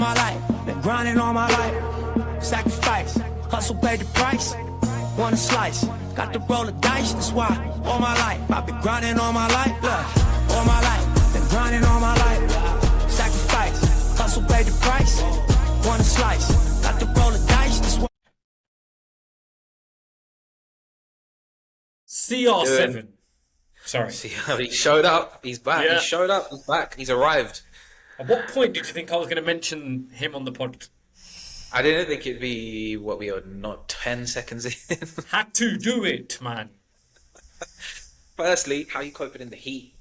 my life, been grinding all my life. Sacrifice, hustle paid the price. Want a slice, got to roll the dice. That's why all my life I've been grinding all my life. Look, all my life, been grinding all my life. Sacrifice, hustle paid the price. Want a slice, got to roll the dice. That's why. CR7. Sorry. See, he showed up. He's back. Yeah. He showed up. He's back. He's arrived. At what point did you think I was going to mention him on the pod? I didn't think it'd be what we are not 10 seconds in. Had to do it, man. Firstly, how are you coping in the heat?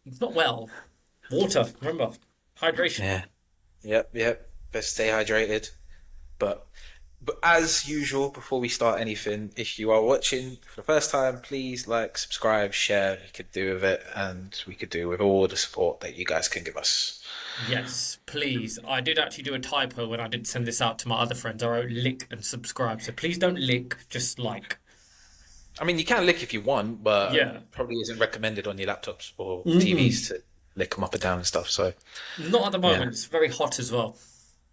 It's not well. Water, remember. Hydration. Yeah. Yep. Best stay hydrated. But as usual, before we start anything, if you are watching for the first time, please like, subscribe, share. We could do with it, and we could do with all the support that you guys can give us. Yes, please. I did actually do a typo when I did send this out to my other friends. I wrote lick and subscribe. So please don't lick, just like. I mean, you can lick if you want, but Yeah. probably isn't recommended on your laptops or TVs to lick them up and down and stuff. So Not at the moment. Yeah. It's very hot as well.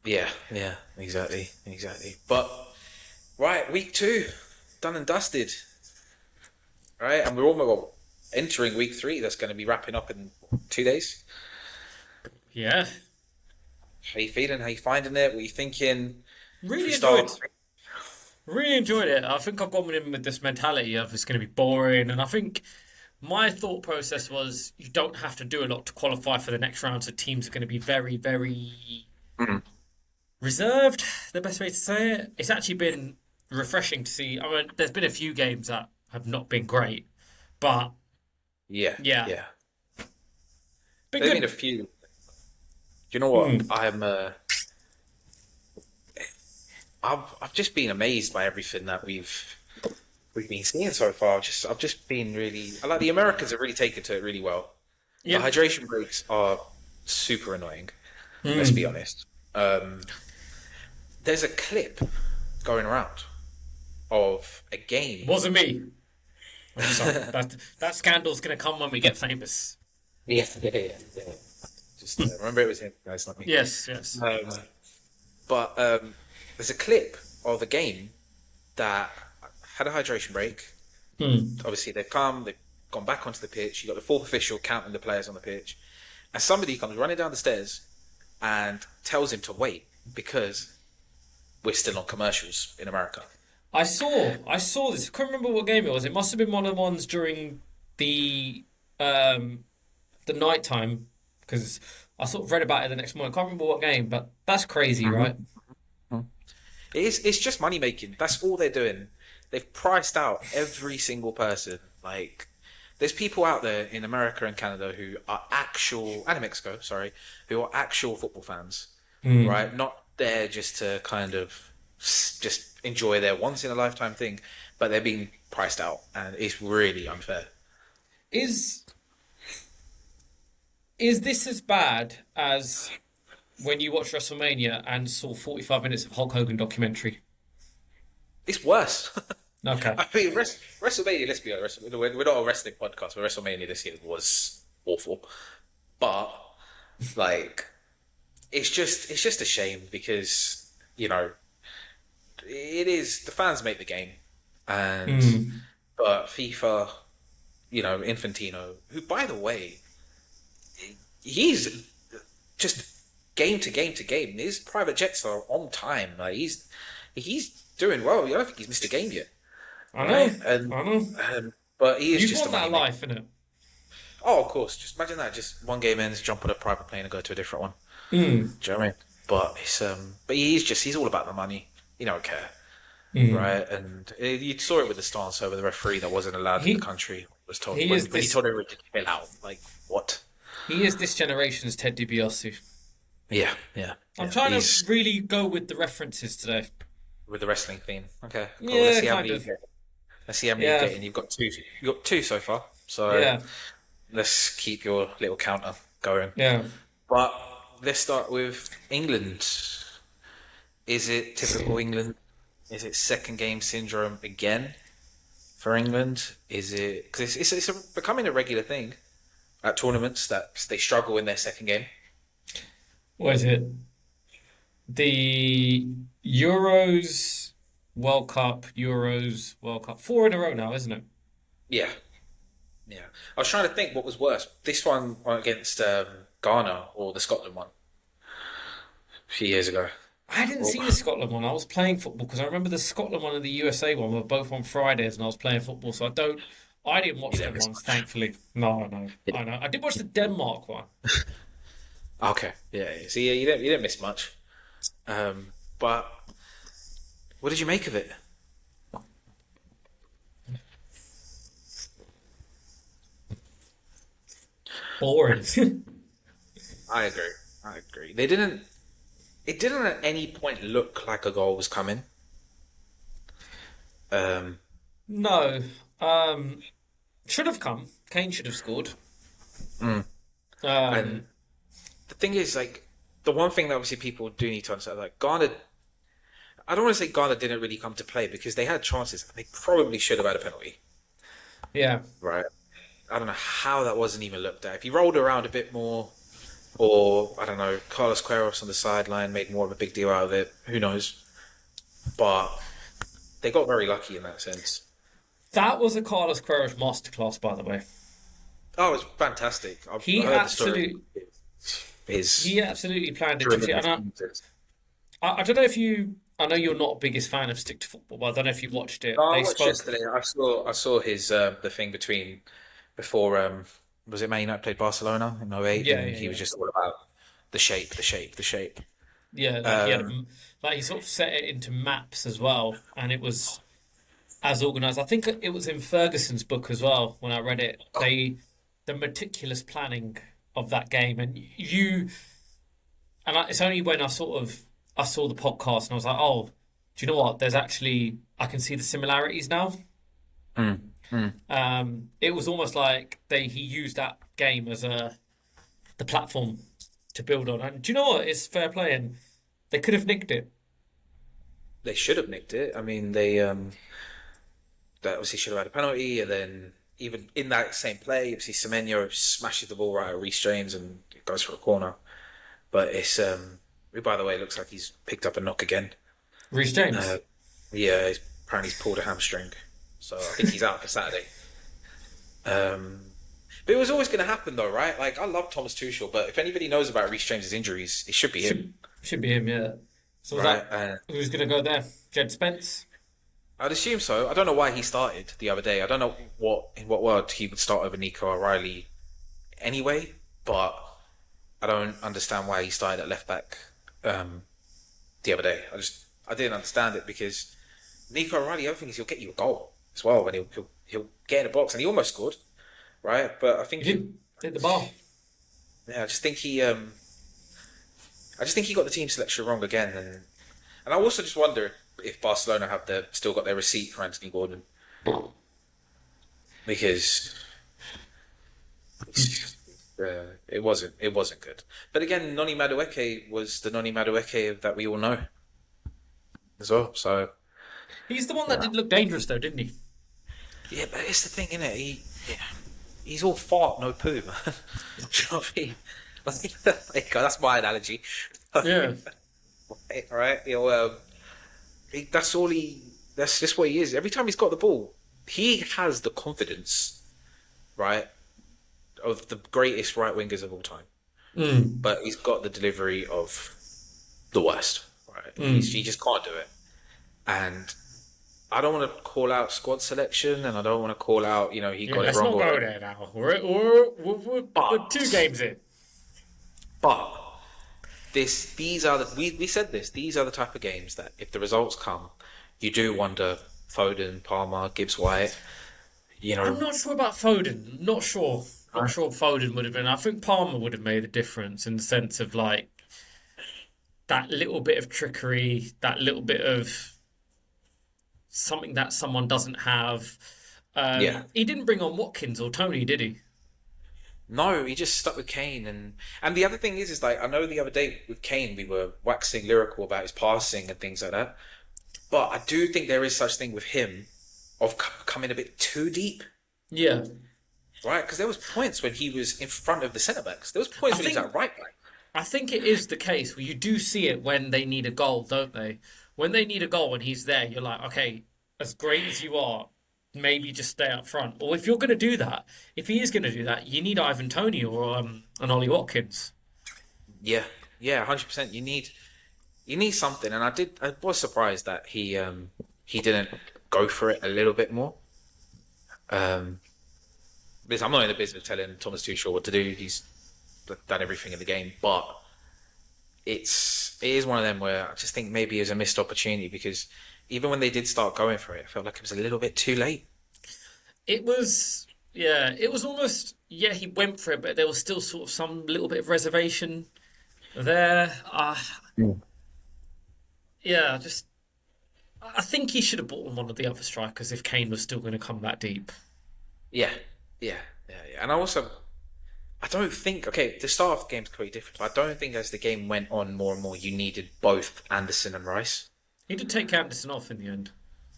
yeah, exactly. But right, week 2, done and dusted. Right, and we're almost entering week 3. That's going to be wrapping up in 2 days. Yeah. How you feeling? How you finding it? What you thinking? Really Should we enjoyed start? Really enjoyed it. I think I've gone in with this mentality of it's going to be boring. And I think my thought process was you don't have to do a lot to qualify for the next round. So teams are going to be very, very reserved, the best way to say it. It's actually been refreshing to see. I mean, there's been a few games that have not been great. But Yeah. been There's been good. a few. Do you know what? I've just been amazed by everything that we've been seeing so far. I've just been really. I like the Americans have really taken to it really well. Yeah. The hydration breaks are super annoying. Let's be honest. There's a clip going around of a game. Wasn't me. I'm sorry. That scandal's going to come when we get famous. Yeah. Just remember it was him, guys, not me. Yes. But there's a clip of a game that had a hydration break. Obviously, they've gone back onto the pitch. You got the fourth official counting the players on the pitch, and somebody comes running down the stairs and tells him to wait because we're still on commercials in America. I saw this. I can't remember what game it was. It must have been one of the ones during the night time because I sort of read about it the next morning. I can't remember what game, but that's crazy, right? It's just money making. That's all they're doing. They've priced out every single person. Like, there's people out there in America and Canada who are and Mexico, sorry, who are actual football fans, right? Not there just to kind of just enjoy their once in a lifetime thing, but they're being priced out, and it's really unfair. Is this as bad as when you watched WrestleMania and saw 45 minutes of Hulk Hogan documentary? It's worse. Okay. I mean, WrestleMania, let's be honest, we're not a wrestling podcast, but WrestleMania this year was awful. But, like, it's just a shame because, you know, it is, the fans make the game. And, but FIFA, you know, Infantino, who, by the way, he's just game to game to game. His private jets are on time. Like, he's doing well. I don't think he's missed a game yet. I know. But he is You just want a that money life, innit? Oh, of course. Just imagine that. Just one game ends, jump on a private plane and go to a different one. Do you know what I mean? But he's all about the money. He don't care, right? And you saw it with the stance over the referee that wasn't allowed in the country. Was told when he told everyone to chill out. Like, what? He is this generation's Ted DiBiase. Yeah. I'm trying to really go with the references today. With the wrestling theme. Okay, cool. Yeah, Let's see how kind many of. Let's see how many you're getting. You've got two. You got two so far. So Yeah. let's keep your little counter going. Yeah. But let's start with England. Is it typical England? Is it second game syndrome again for England? Is it because it's becoming a regular thing at tournaments that they struggle in their second game. What is it? The Euros, World Cup, Euros, World Cup. Four in a row now, isn't it? Yeah, yeah. I was trying to think what was worse. This one against Ghana or the Scotland one a few years ago. I didn't Well, see the Scotland one. I was playing football because I remember the Scotland one and the USA one were both on Fridays, and I was playing football, so I didn't you watch didn't them miss ones, much. thankfully. No, no, I know. I did watch the Denmark one. Okay, yeah, yeah. See, yeah, you didn't miss much. But what did you make of it? Boring. I agree. I agree. They didn't. It didn't at any point look like a goal was coming. Um, No. Should have come. Kane should have scored. and Um, the thing is, like, the one thing that obviously people do need to understand, like, Ghana. I don't want to say Ghana didn't really come to play because they had chances. They probably should have had a penalty, yeah. right? I don't know how that wasn't even looked at. If he rolled around a bit more, or I don't know, Carlos Queiroz on the sideline made more of a big deal out of it. Who knows? But they got very lucky in that sense. That was a Carlos Queiroz masterclass, by the way. Oh, it was fantastic. I He heard the story. absolutely, His he absolutely planned it. driven And defenses. I don't know if you, I know you're not the biggest fan of stick to football, but I don't know if you watched it. No, I They watched spoke, yesterday. I saw his the thing between before was it Man United played Barcelona in '08, yeah, and yeah, he was yeah. just all about the shape, the shape, the shape. Yeah, like he had Um, like he sort of set it into maps as well, and it was as organized. I think it was in Ferguson's book as well when I read it. The meticulous planning of that game, and it's only when I saw the podcast and I was like, oh, do you know what? There's actually I can see the similarities now. mm, mm. It was almost like he used that game as the platform to build on. And do you know what? It's fair play, and they could have nicked it. They should have nicked it. I mean, they obviously should have had a penalty, and then even in that same play, obviously Semenyo smashes the ball right at Reece James and it goes for a corner. But it's who, by the way, looks like he's picked up a knock again. Reece Uh, James. yeah, apparently he's pulled a hamstring, so I think he's out for Saturday. Um, but it was always going to happen, though, right? Like I love Thomas Tuchel, but if anybody knows about Reece James's injuries, it should be him, Should be him, yeah. So was right? that who's gonna go there? Jed Spence? I'd assume so. I don't know why he started the other day. I don't know in what world he would start over Nico O'Reilly anyway, but I don't understand why he started at left back the other day. I didn't understand it because Nico O'Reilly, the other thing is he'll get you a goal as well, and he'll get in the box, and he almost scored, right? But I He think hit the bar. yeah, I just think he got the team selection wrong again, and I also just wonder if Barcelona have still got their receipt for Anthony Gordon because it wasn't good. But again, Noni Madueke was the Noni Madueke that we all know as well. So He's the one that yeah, did look dangerous though, didn't he? yeah, but it's the thing, isn't it? He's all fart, no poo, man. Do you know what I mean? That's my analogy. Yeah. Right? You know, that's all he. That's just what he is. Every time he's got the ball, he has the confidence, right, of the greatest right wingers of all time. But he's got the delivery of the worst. Right? He just can't do it. And I don't want to call out squad selection, and I don't want to call out, he Yeah, got it let's wrong. not go there now. We're two But, games in. but these are we said this. These are the type of games that if the results come, you do wonder. Foden, Palmer, Gibbs White. I'm not sure about Foden. Not sure. Not Right? sure Foden would have been. I think Palmer would have made a difference in the sense of like that little bit of trickery, that little bit of something that someone doesn't have. Yeah. He didn't bring on Watkins or Tony, did he? No, he just stuck with Kane, and the other thing is like I know the other day with Kane we were waxing lyrical about his passing and things like that, but I do think there is such thing with him of coming a bit too deep. Yeah. right? Because there was points when he was in front of the centre backs. There was points I when he was think at right back. I think it is the case where you do see it when they need a goal, don't they? When they need a goal and he's there, you're like, okay, as great as you are, maybe just stay up front. Or if you're going to do that, if he is going to do that, you need Ivan Toney or an Ollie Watkins. Yeah, yeah, 100%. You need something, and I was surprised that he didn't go for it a little bit more. Because I'm not in the business of telling Thomas Tuchel what to do. He's done everything in the game, but it is one of them where I just think maybe it was a missed opportunity because even when they did start going for it, I felt like it was a little bit too late. It was, yeah, it was almost, yeah, he went for it, but there was still sort of some little bit of reservation there. Yeah, just, I think he should have bought on one of the other strikers if Kane was still going to come that deep. Yeah, yeah. And I don't think, okay, the start of the game's quite different, but I don't think as the game went on more and more, you needed both Anderson and Rice. He did take Anderson off in the end.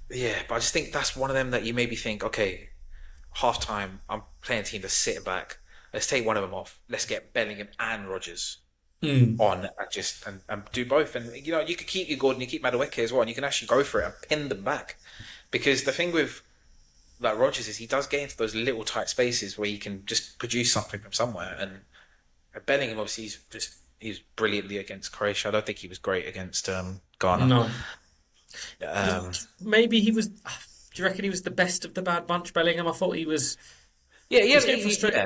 Yeah, but I just think that's one of them that you maybe think, okay, half time, I'm playing a team that's sitting back. Let's take one of them off. Let's get Bellingham and Rodgers on and do both. And you could keep your Gordon, you keep Madueke as well, and you can actually go for it and pin them back. Because the thing with like Rodgers is he does get into those little tight spaces where he can just produce something from somewhere. And Bellingham obviously he's brilliantly against Croatia. I don't think he was great against Ghana. No. Um, Maybe he was. Do you reckon he was the best of the bad bunch, Bellingham? I thought he was. yeah, He was getting frustrated.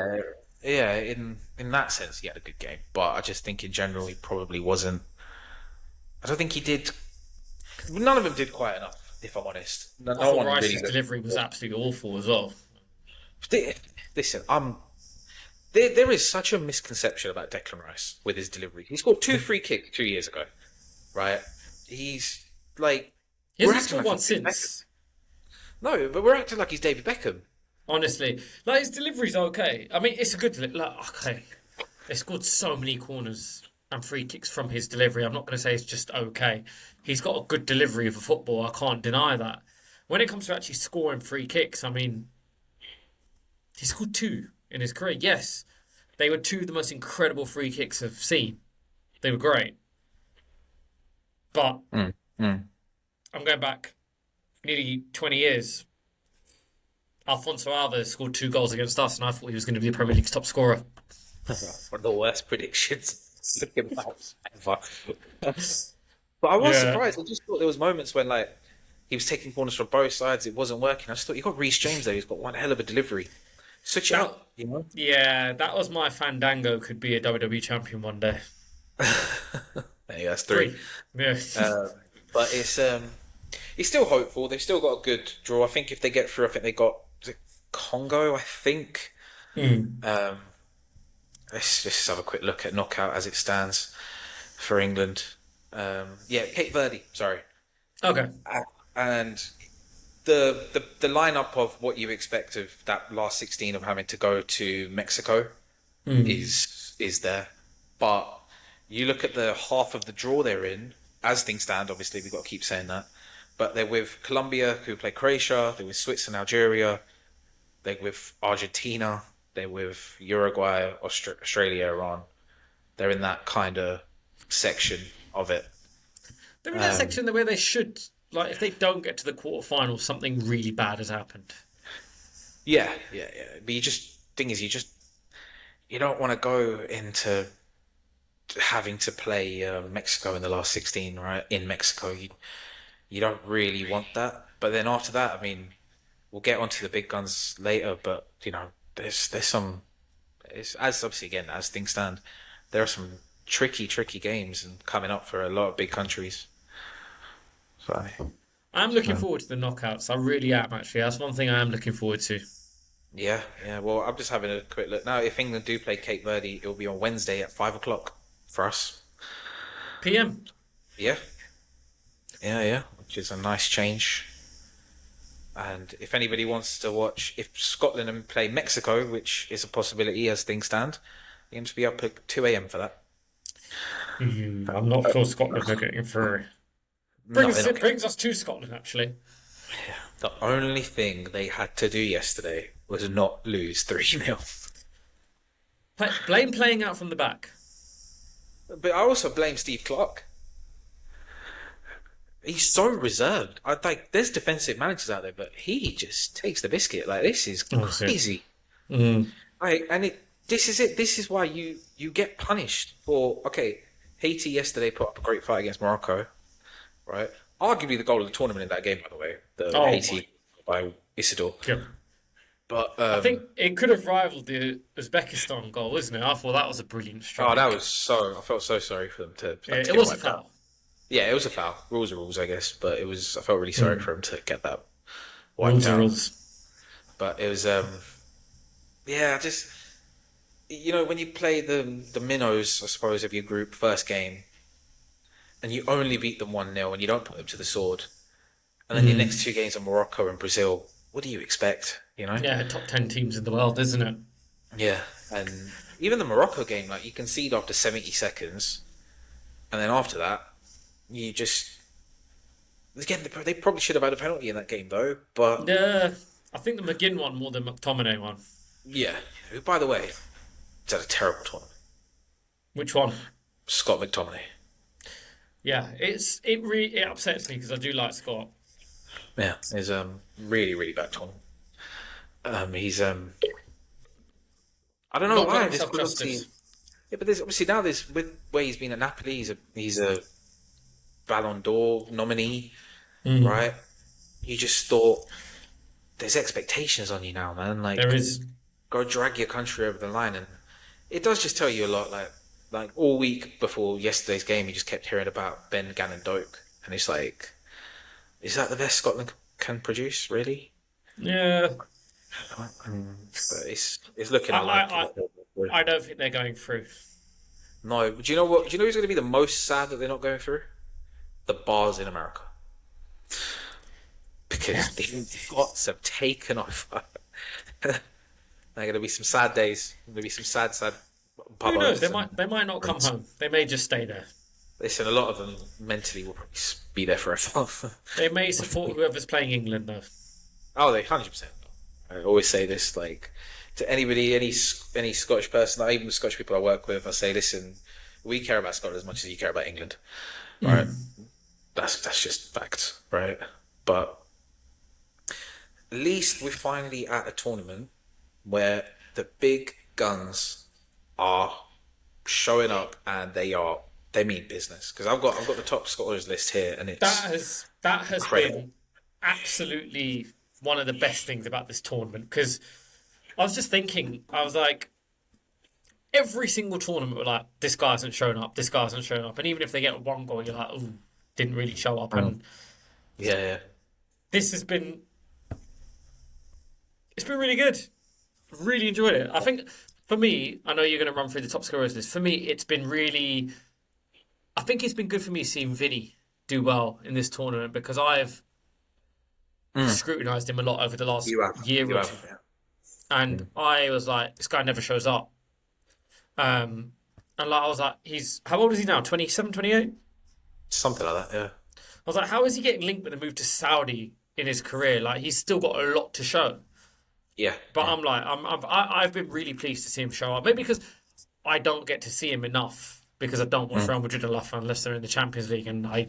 yeah. In that sense, he had a good game, but I just think in general he probably wasn't. I don't think he did. None of them did quite enough, if I'm honest. No I thought one Rice's really. delivery was absolutely awful as well. Listen, there is such a misconception about Declan Rice with his delivery. He scored 2 free kicks 2 years ago, right? He's like He we're hasn't acting scored like one he's David Beckham. since. No, but we're acting like he's David Beckham. Honestly, like his delivery's okay. I mean, it's a good okay. They scored so many corners and free kicks from his delivery. I'm not going to say it's just okay. He's got a good delivery of a football. I can't deny that. When it comes to actually scoring free kicks, I mean, he scored 2 in his career. Yes, they were 2 of the most incredible free kicks I've seen. They were great. But I'm going back nearly 20 years. Alfonso Alves scored 2 goals against us, and I thought he was going to be the Premier League's top scorer. One of the worst predictions looking back ever. But I was surprised. I just thought there was moments when like he was taking corners from both sides. It wasn't working. I just thought you got Reece James there. He's got one hell of a delivery. Switch it out, you know. Yeah, that was my Fandango could be a WWE champion one day. Hey, that's 3. Yeah. But it's still hopeful. They've still got a good draw. I think if they get through, I think they got is it Congo. I think. Let's just have a quick look at knockout as it stands for England. Cape Verde. Sorry. Okay. And the lineup of what you expect of that last 16 of having to go to Mexico is there, but you look at the half of the draw they're in. As things stand, obviously we've got to keep saying that, but they're with Colombia, who play Croatia. They're with Switzerland, Algeria. They're with Argentina. They're with Uruguay, Australia, Iran. They're in that kind of section of it. They're in that section where they should, like, if they don't get to the quarterfinals, something really bad has happened. Yeah. But you don't want to go into having to play Mexico in the last 16, right? In Mexico, you don't really want that. But then after that, I mean, we'll get onto the big guns later. But there's some, as obviously again as things stand, there are some tricky games and coming up for a lot of big countries. So I'm looking forward to the knockouts. I really am, actually. That's one thing I am looking forward to. yeah. Well, I'm just having a quick look now. If England do play Cape Verde, it will be on Wednesday at 5:00 for us. PM. Yeah, which is a nice change. And if anybody wants to watch, if Scotland play Mexico, which is a possibility as things stand, you can just be up at 2 a.m. for that. I'm not sure Scotland are getting through. Brings us to Scotland, actually. The only thing they had to do yesterday was not lose 3-0. Blame playing out from the back. But I also blame Steve Clark. He's so reserved. I like there's defensive managers out there, but he just takes the biscuit. Like this is crazy. Like, and this is it. This is why you get punished for. Okay, Haiti yesterday put up a great fight against Morocco, right? Arguably the goal of the tournament in that game, by the way, the Haiti by Isidore. Yeah. But I think it could have rivaled the Uzbekistan goal, isn't it? I thought that was a brilliant strike. oh, that was so. I felt so sorry for them to. Yeah, to it get was a wiped foul. out. Yeah, it was a foul. Rules are rules, I guess. But it was. I felt really sorry for him to get that wiped Rules are out. rules. But it was. Yeah, just when you play the minnows, I suppose, of your group first game, and you only beat them 1-0, and you don't put them to the sword, and then your next two games are Morocco and Brazil. What do you expect? Yeah, top 10 teams in the world, isn't it? Yeah, and even the Morocco game, like you concede after 70 seconds, and then after that, you just again they probably should have had a penalty in that game though. But Yeah, I think the McGinn one more than McTominay one. yeah, who by the way, it's had a terrible tournament. Which one? Scott McTominay. Yeah, it upsets me because I do like Scott. Yeah, it's really really bad tournament. He's I don't know Not why. done This himself obviously, justice. yeah, but there's obviously now this with where he's been at Napoli, he's a Ballon d'Or nominee, right? You just thought there's expectations on you now, man. Like There is. go drag your country over the line, and it does just tell you a lot. Like all week before yesterday's game, you just kept hearing about Ben Gannon Doak, and it's like, is that the best Scotland can produce? Really? Yeah, But it's looking unlikely. I don't think they're going through. No, do you know what? Do you know who's going to be the most sad that they're not going through? The bars in America, because the Scots have taken over. There are going to be some sad days. Maybe some sad. Who knows? They might not come home. They may just stay there. Listen, a lot of them mentally will probably be there forever. They may support whoever's playing England though. Oh, they 100%. I always say this, like to anybody, any Scottish person, even the Scottish people I work with, I say, listen, we care about Scotland as much as you care about England, right? That's just facts, right? But at least we're finally at a tournament where the big guns are showing up and they mean business. Because I've got the top scorers list here, and it's that has incredible. been absolutely one of the best things about this tournament. Because I was just thinking, I was like, every single tournament we're like, this guy hasn't shown up, this guy hasn't shown up, and even if they get one goal, you're like, ooh, didn't really show up. And Yeah. this has been, it's been really good. Really enjoyed it. I think for me, I know you're going to run through the top scorers list. For me, it's been really, I think it's been good for me seeing Vini do well in this tournament because I've scrutinised him a lot over the last year or two. Yeah. And I was like, this guy never shows up. And like I was like, how old is he now? 27, 28? Something like that, yeah. I was like, how is he getting linked with a move to Saudi in his career? Like he's still got a lot to show. Yeah. But I'm like, I've been really pleased to see him show up. Maybe because I don't get to see him enough because I don't watch Real Madrid enough unless they're in the Champions League, and I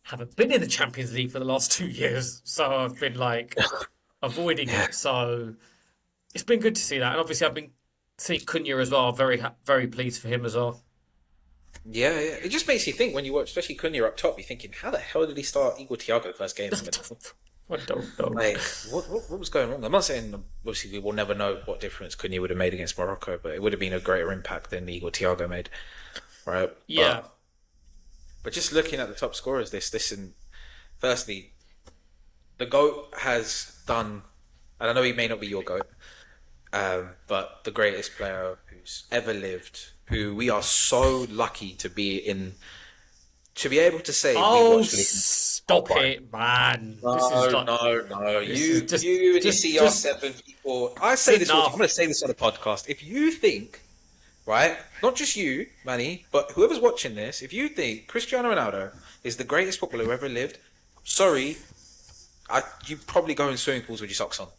haven't been in the Champions League for the last 2 years, so I've been like avoiding it. So it's been good to see that, and obviously I've been seeing Cunha as well. Very pleased for him as well. Yeah. It just makes you think when you watch, especially Cunha up top, you're thinking, how the hell did he start Igor Thiago the first game? I don't know. Like, what was going on? I'm not saying, obviously, we will never know what difference Cunha would have made against Morocco, but it would have been a greater impact than Igor Thiago made, right? Yeah. But just looking at the top scorers list, firstly, the GOAT has done, and I know he may not be your GOAT, but the greatest player who's ever lived, who we are so lucky to be able to say. Stop it, man! No. You and you see our 7 people. I say this. I'm going to say this on the podcast. If you think, right, not just you, Manny, but whoever's watching this, if you think Cristiano Ronaldo is the greatest footballer who ever lived, sorry, you probably go in swimming pools with your socks on.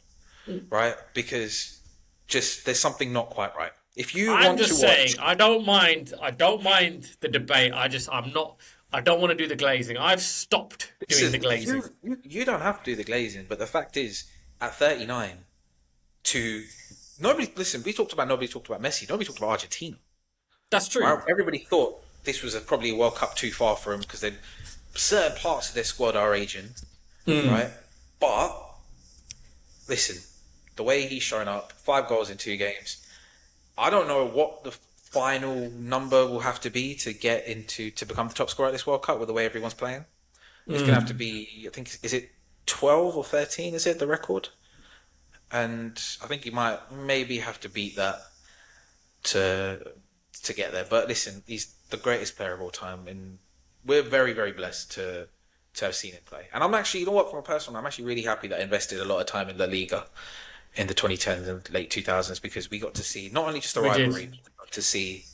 right? Because just there's something not quite right. If you I'm want to just watch, saying, I don't mind. I don't mind the debate. I'm not. I don't want to do the glazing. I've stopped doing the listen, glazing. you don't have to do the glazing, but the fact is, at 39, to nobody listen. We talked about nobody talked about Messi. Nobody talked about Argentina. That's true. Right? Everybody thought this was probably a World Cup too far for him because then certain parts of their squad are aging, right? But listen, the way he's showing up, 5 goals in 2 games. I don't know what the final number will have to be to get into to become the top scorer at this World Cup with the way everyone's playing. It's gonna have to be, I think, is it 12 or 13? Is it the record? And I think he might maybe have to beat that to get there. But listen, he's the greatest player of all time, and we're very, very blessed to have seen him play. And I'm actually, you know what, from a personal, I'm actually really happy that I invested a lot of time in La Liga in the 2010s and late 2000s because we got to see not only just the rivalry, but we got to see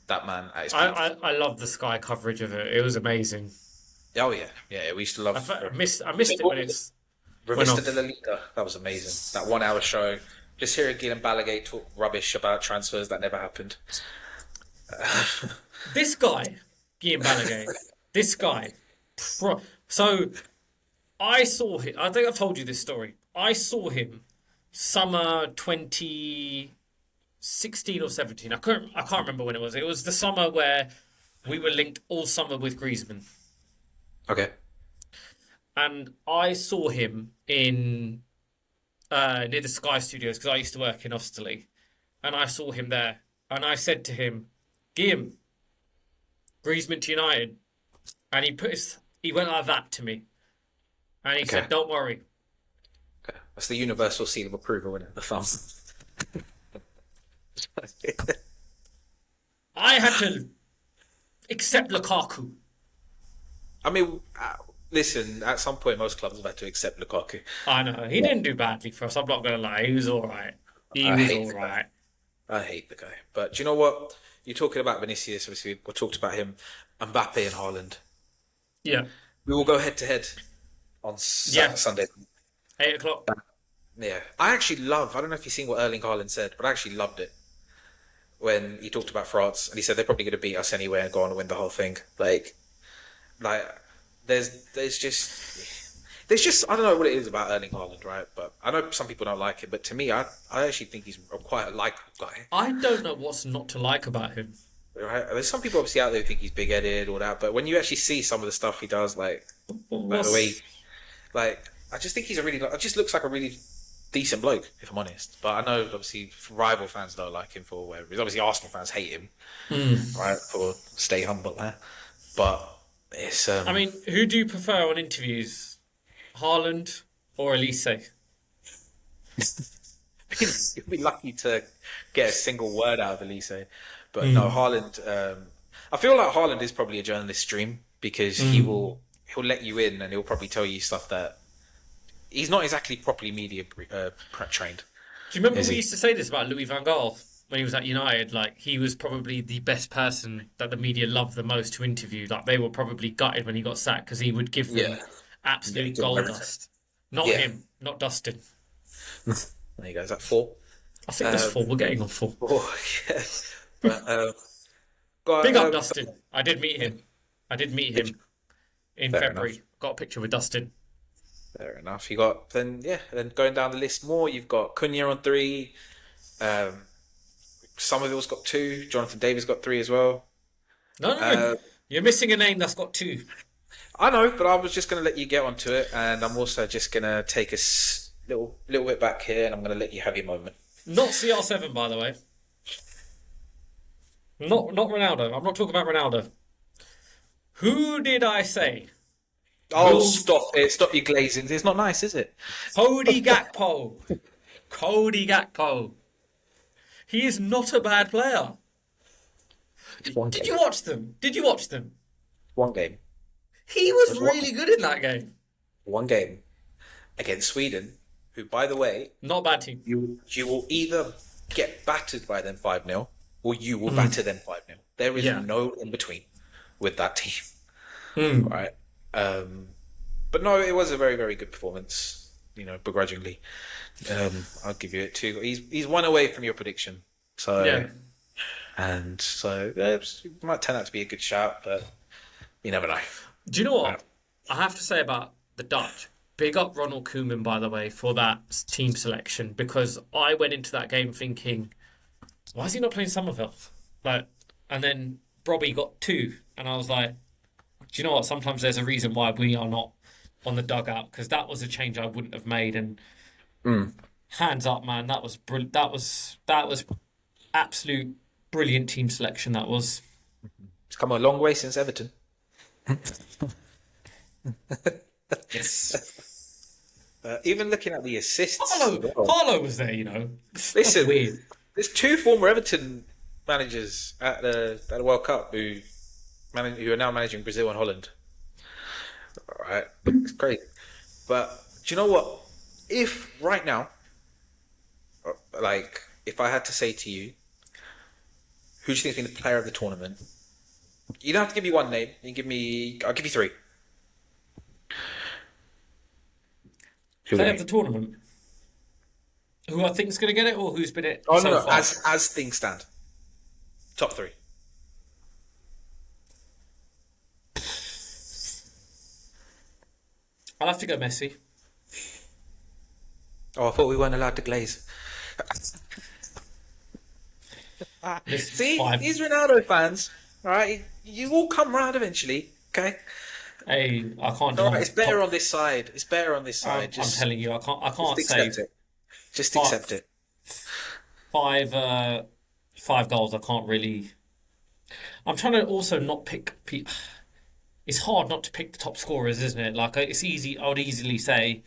that man at his peak. I love the Sky coverage of it. It was amazing. Oh yeah, yeah, we used to love. I missed it when it's went Revista off. de la Liga. That was amazing. That 1 hour show. Just hearing Guillem Balaguer talk rubbish about transfers that never happened. This guy, Guillaume Balaguer, this guy. So I saw him. I think I've told you this story. I saw him summer 2016 or 17. I can't remember when it was. It was the summer where we were linked all summer with Griezmann. Okay. And I saw him in near the Sky Studios because I used to work in Osterley. And I saw him there. And I said to him, Guillaume, Griezmann to United. And he went like that to me. And he said, don't worry. Okay. That's the universal seal of approval, isn't it? The thumb. I had to accept Lukaku. I mean, listen, at some point most clubs have had to accept Lukaku. I know. He didn't do badly for us. I'm not going to lie. He was all right. He was all right. I hate the guy. But do you know what? You're talking about Vinicius, obviously. We talked about him. Mbappe and Haaland. Yeah. We will go head to head on Sunday. 8 o'clock. Yeah. I don't know if you've seen what Erling Haaland said, but I actually loved it when he talked about France and he said they're probably going to beat us anyway and go on and win the whole thing. Like there's just I don't know what it is about Erling Haaland, right? But I know some people don't like it, but to me, I actually think he's quite a likable guy. I don't know what's not to like about him. Right? There's some people obviously out there who think he's big-headed or that, but when you actually see some of the stuff he does, like the way, like I just think it just looks like a really decent bloke, if I'm honest. But I know obviously rival fans don't like him for whatever. Obviously Arsenal fans hate him, right? For stay humble there, but it's. I mean, who do you prefer on interviews, Haaland or Elise? You'll be lucky to get a single word out of Elise. But no, Haaland. I feel like Haaland is probably a journalist's dream because he'll let you in and he'll probably tell you stuff that he's not exactly properly media trained. Do you remember we used to say this about Louis van Gaal when he was at United? Like, he was probably the best person that the media loved the most to interview. Like, they were probably gutted when he got sacked because he would give them absolute gold dust. Not him, not Dustin. There you go. Is that 4? I think that's 4. We're getting on 4. Oh, yeah. But, big up Dustin. I did meet him in February. Enough. Got a picture with Dustin. Fair enough. You got then going down the list more. You've got Cunha on 3. Somerville's got 2. Jonathan Davis got 3 as well. No. You're missing a name that's got 2. I know, but I was just going to let you get onto it, and I'm also just going to take a little bit back here, and I'm going to let you have your moment. Not CR7, by the way. Not Ronaldo. I'm not talking about Ronaldo. Who did I say? Oh, stop it. Stop your glazing. It's not nice, is it? Cody Gakpo. Cody Gakpo. He is not a bad player. Did you watch them? One game. He was really good in that game. One game against Sweden, who, by the way... Not a bad team. You will either get battered by them 5-0 or you will batter them 5-0. There is no in between with that team. Right? But no, it was a very, very good performance. begrudgingly. I'll give you it 2. He's 1 away from your prediction. So Yeah. and so it might turn out to be a good shout, but you never know. Do you know what? I have to say about the Dutch. Big up Ronald Koeman, by the way, for that team selection, because I went into that game thinking, why is he not playing Somerville? And then Robbie got 2, and I was like, do you know what? Sometimes there's a reason why we are not on the dugout, because that was a change I wouldn't have made. And hands up, man, that was that was absolute brilliant team selection. That was. It's come a long way since Everton. Yes. Even looking at the assists, Harlow was there, you know. That's listen, weird. there's 2 former Everton managers at the World Cup who are now managing Brazil and Holland. All right, it's crazy. But do you know what? If right now, like, if I had to say to you, who do you think has been the player of the tournament? You don't have to give me one name. I'll give you 3. Player of the tournament. Who I think's going to get it, or who's been it? Oh so no, far? as things stand, top 3. I'll have to go Messi. Oh, I thought we weren't allowed to glaze. See, these Ronaldo fans, all right? You all come round eventually, okay? Hey, I can't. No, it's better on this side. It's better on this side. I'm telling you, I can't just say accept it. Just accept it. 5 goals. I can't really. I'm trying to also not pick. It's hard not to pick the top scorers, isn't it? Like, it's easy. I would easily say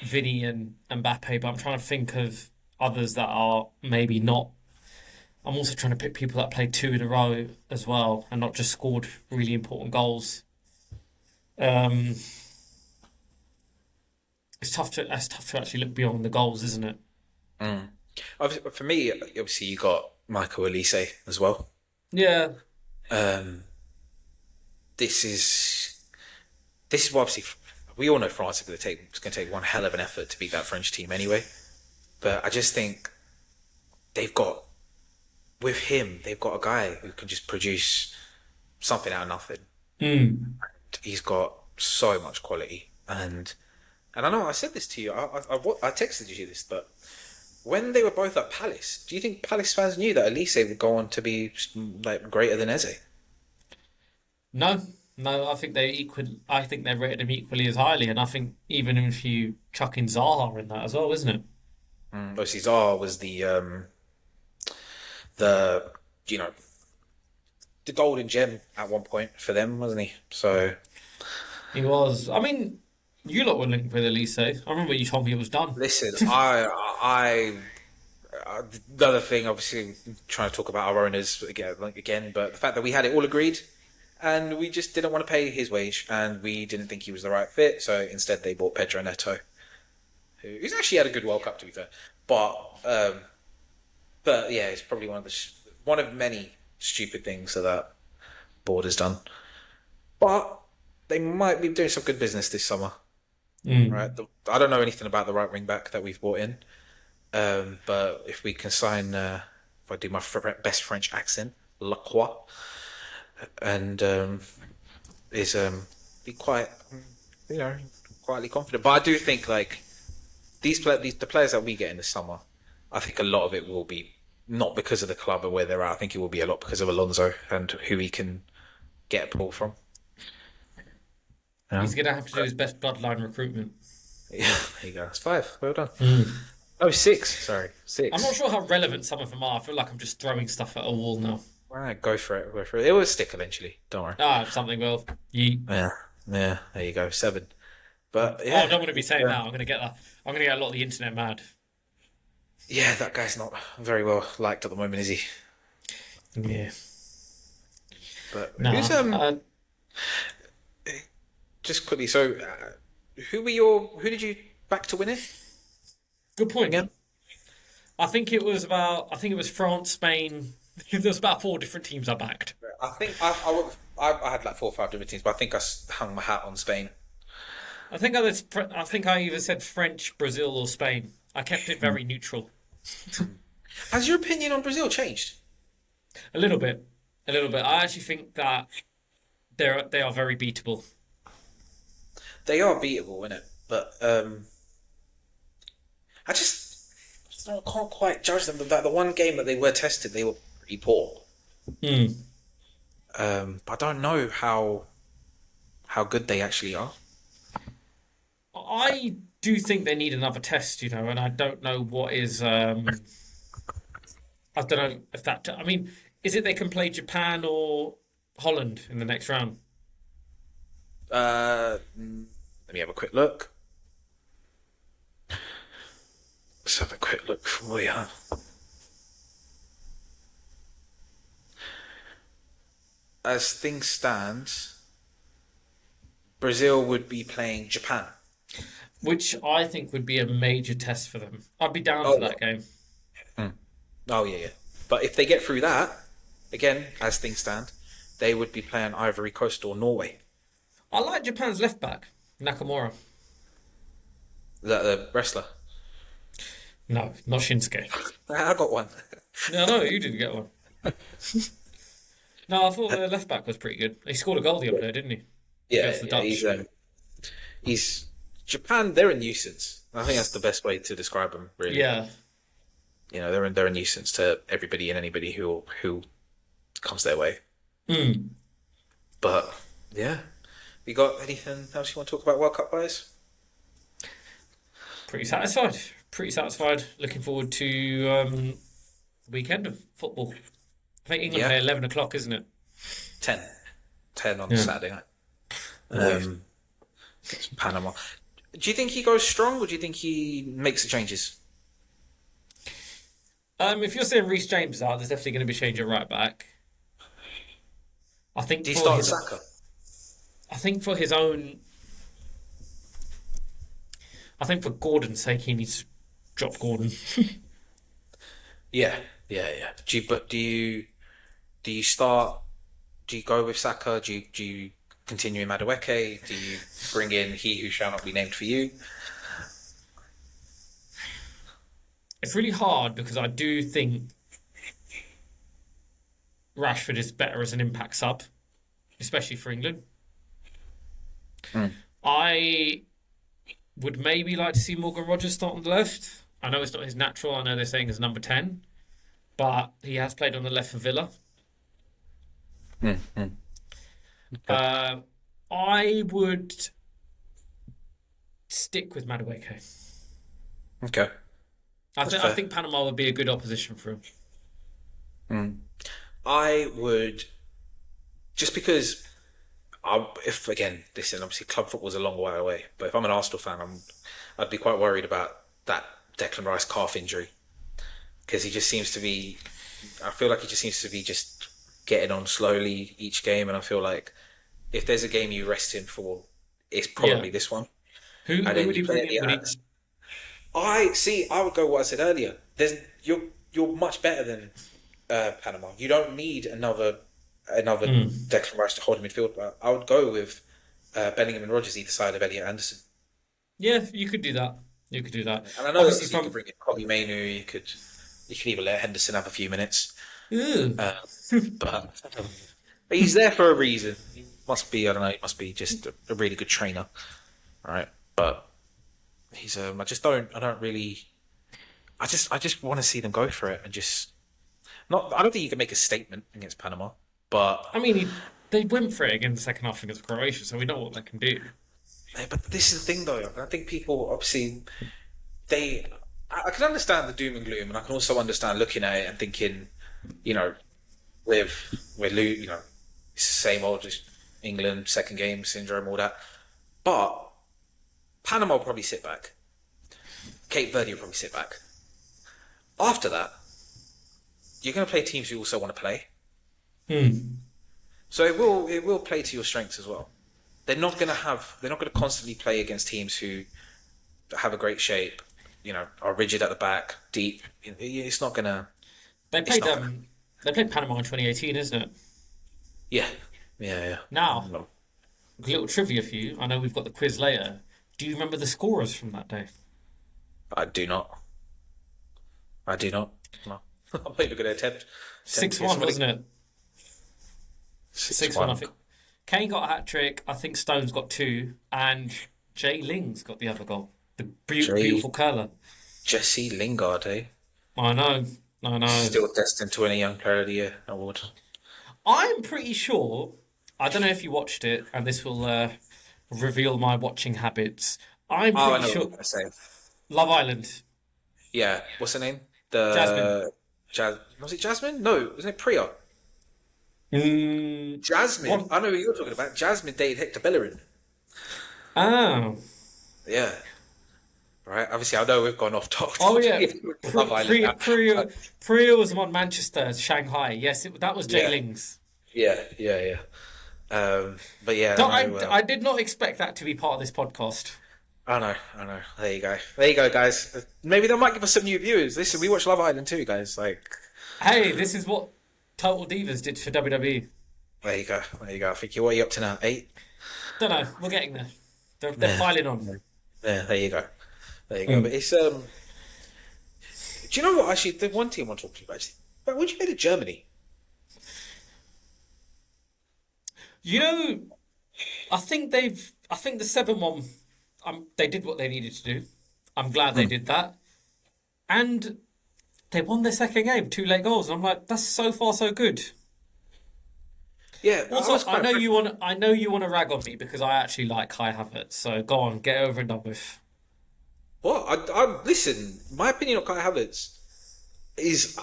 Vini and Mbappe, but I'm trying to think of others that are maybe not. I'm also trying to pick people that played 2 in a row as well and not just scored really important goals. It's tough to actually look beyond the goals, isn't it? For me, obviously, you got Michael Olise as well. Yeah. This is what, obviously, we all know France is going to take one hell of an effort to beat that French team anyway. But I just think they've got a guy who can just produce something out of nothing. He's got so much quality, and I know I said this to you. I texted you this, but when they were both at Palace, do you think Palace fans knew that Elise would go on to be like greater than Eze? No. I think they rated him equally as highly, and I think even if you chuck in Zaha in that as well, isn't it? Obviously, Zaha was the golden gem at one point for them, wasn't he? So he was. I mean, you lot were linked with Elise. I remember you told me it was done. Listen, I another thing, obviously, trying to talk about our owners again, but the fact that we had it all agreed, and we just didn't want to pay his wage, and we didn't think he was the right fit, so instead they bought Pedro Neto, who's actually had a good World Cup, to be fair, but yeah, it's probably one of many stupid things that board has done, but they might be doing some good business this summer. Right, I don't know anything about the right wing back that we've bought in, but if we can sign, if I do my best French accent, Lacroix, and is be quite, quietly confident. But I do think like the players that we get in the summer, I think a lot of it will be not because of the club and where they're at. I think it will be a lot because of Alonso and who he can get a pull from. He's going to have to do his best bloodline recruitment. Yeah, there you go. It's 5. Well done. Oh, 6. Sorry, 6. I'm not sure how relevant some of them are. I feel like I'm just throwing stuff at a wall now. Right, go for it. It will stick eventually. Don't worry. Something will. Yeet. Yeah. There you go. 7. But yeah. I don't want to be saying that. I'm going to get that. I'm going to get a lot of the internet mad. Yeah, that guy's not very well liked at the moment, is he? Yeah. But No. Just quickly, so who did you back to win it? Good point. Again? I think it was France, Spain. There was about 4 different teams I backed. I think I had like 4 or 5 different teams, but I think I hung my hat on Spain. I think I either said French, Brazil, or Spain. I kept it very neutral. Has your opinion on Brazil changed? A little bit. A little bit. I actually think that they are very beatable. They are beatable, innit? But I just don't, can't quite judge them. That the one game that they were tested, they were pretty poor. Hmm. But I don't know how good they actually are. I do think they need another test, and I don't know what is. I don't know if that. I mean, is it they can play Japan or Holland in the next round? Let me have a quick look. Let's have a quick look for you. As things stand, Brazil would be playing Japan. Which I think would be a major test for them. I'd be down Oh, for that game. oh yeah, yeah. But if they get through that, again, as things stand, they would be playing Ivory Coast or Norway. I like Japan's left back, Nakamura. Is that the wrestler? No, not Shinsuke. I got one. No, you didn't get one. No, I thought the left back was pretty good. He scored a goal the other day, didn't he? Yeah, Against the Dutch. he's Japan. They're a nuisance. I think that's the best way to describe them. Really, Yeah. they're a nuisance to everybody and anybody who comes their way. Hmm. But yeah, you got anything else you want to talk about World Cup wise? Pretty satisfied. Pretty satisfied. Looking forward to the weekend of football. I think England Yeah. play 11 o'clock, isn't it? 10 on Yeah. Saturday night. Against Panama. Do you think he goes strong, or do you think he makes the changes? If you're saying Reece James is out, there's definitely going to be a change at right back. I think Do you for start his, Saka? I think for his own, I think for Gordon's sake, he needs to drop Gordon. Yeah. Do you start? Do you go with Saka? Do you continue in Madueke? Do you bring in he who shall not be named for you? It's really hard because I do think Rashford is better as an impact sub, especially for England. I would maybe like to see Morgan Rogers start on the left. I know it's not his natural. I know they're saying he's number 10, but he has played on the left for Villa. I would stick with Madueke. Okay. I fair. think Panama would be a good opposition for him. I would, just because if again, listen, obviously club football's a long way away, but if I'm an Arsenal fan, I'd be quite worried about that Declan Rice calf injury, because he just seems to be. I feel like he just seems to be just getting on slowly each game, and I feel like if there's a game you rest him for, it's probably Yeah. this one. Who And then would you he play bring in? I see. I would go what I said earlier. You're much better than Panama. You don't need another Declan Rice to hold in midfield. But I would go with Bellingham and Rodgers either side of Elliot Anderson. Yeah, you could do that. You could do that. And I know Obviously that you could bring in Kobe Mainu. You could even let Henderson have a few minutes. Ew. But he's there for a reason. He must be. I don't know. He must be just a really good trainer, right? But he's. I don't really. I just want to see them go for it and just. Not. I don't think you can make a statement against Panama, but I mean, they went for it again the second half against Croatia, so we know what they can do. But this is the thing, though. I think people obviously I can understand the doom and gloom, and I can also understand looking at it and thinking, we're it's the same old as England second game syndrome, all that. But Panama will probably sit back. Cape Verde will probably sit back. After that, you're going to play teams who also want to play. So it will play to your strengths as well. They're not going to constantly play against teams who have a great shape, are rigid at the back, deep. It's not going to. They played Panama in 2018, isn't it? Yeah. Now, a little trivia for you. I know we've got the quiz later. Do you remember the scorers from that day? I do not. I do not. No. I'm not even going to attempt. 6-1, wasn't it? 6-1, I 6-1. think. Kane got a hat trick. I think Stones got 2, and Jay Ling's got the other goal. The beautiful curler. Jesse Lingard, eh? I know. I know. Still destined to win a Young Player of the Year award. I'm pretty sure. I don't know if you watched it, and this will reveal my watching habits. I'm Oh, I pretty know sure. what I say. Love Island. Yeah. What's her name? Jasmine. Was it Jasmine? No, wasn't it Priya? Jasmine. What? I know who you're talking about. Jasmine dated Hector Bellerin. Oh. Yeah. Right. Obviously, I know we've gone off topic. Oh yeah. Love Island now. Priya was the one Manchester, Shanghai. Yes, that was Jay Yeah. Ling's. Yeah. But yeah, No, I know, I did not expect that to be part of this podcast. I know. There you go, guys. Maybe they might give us some new viewers. Listen, we watch Love Island too, guys. Like, Hey, this is what Total Divas did for WWE. there you go. I think what are you up to now? 8? Don't know. We're getting there. They're piling on. Yeah, there you go. But it's Do you know what? Actually, the one team I want to talk to you about. But what do you made of Germany? You know, I think the 7-1. They did what they needed to do. I'm glad they did that, and they won their second game, 2 late goals. And I'm like, that's so far so good. Yeah. Also, I know you want to rag on me because I actually like Kai Havertz. So go on, get over and done with. Well, I listen. My opinion on Kai Havertz is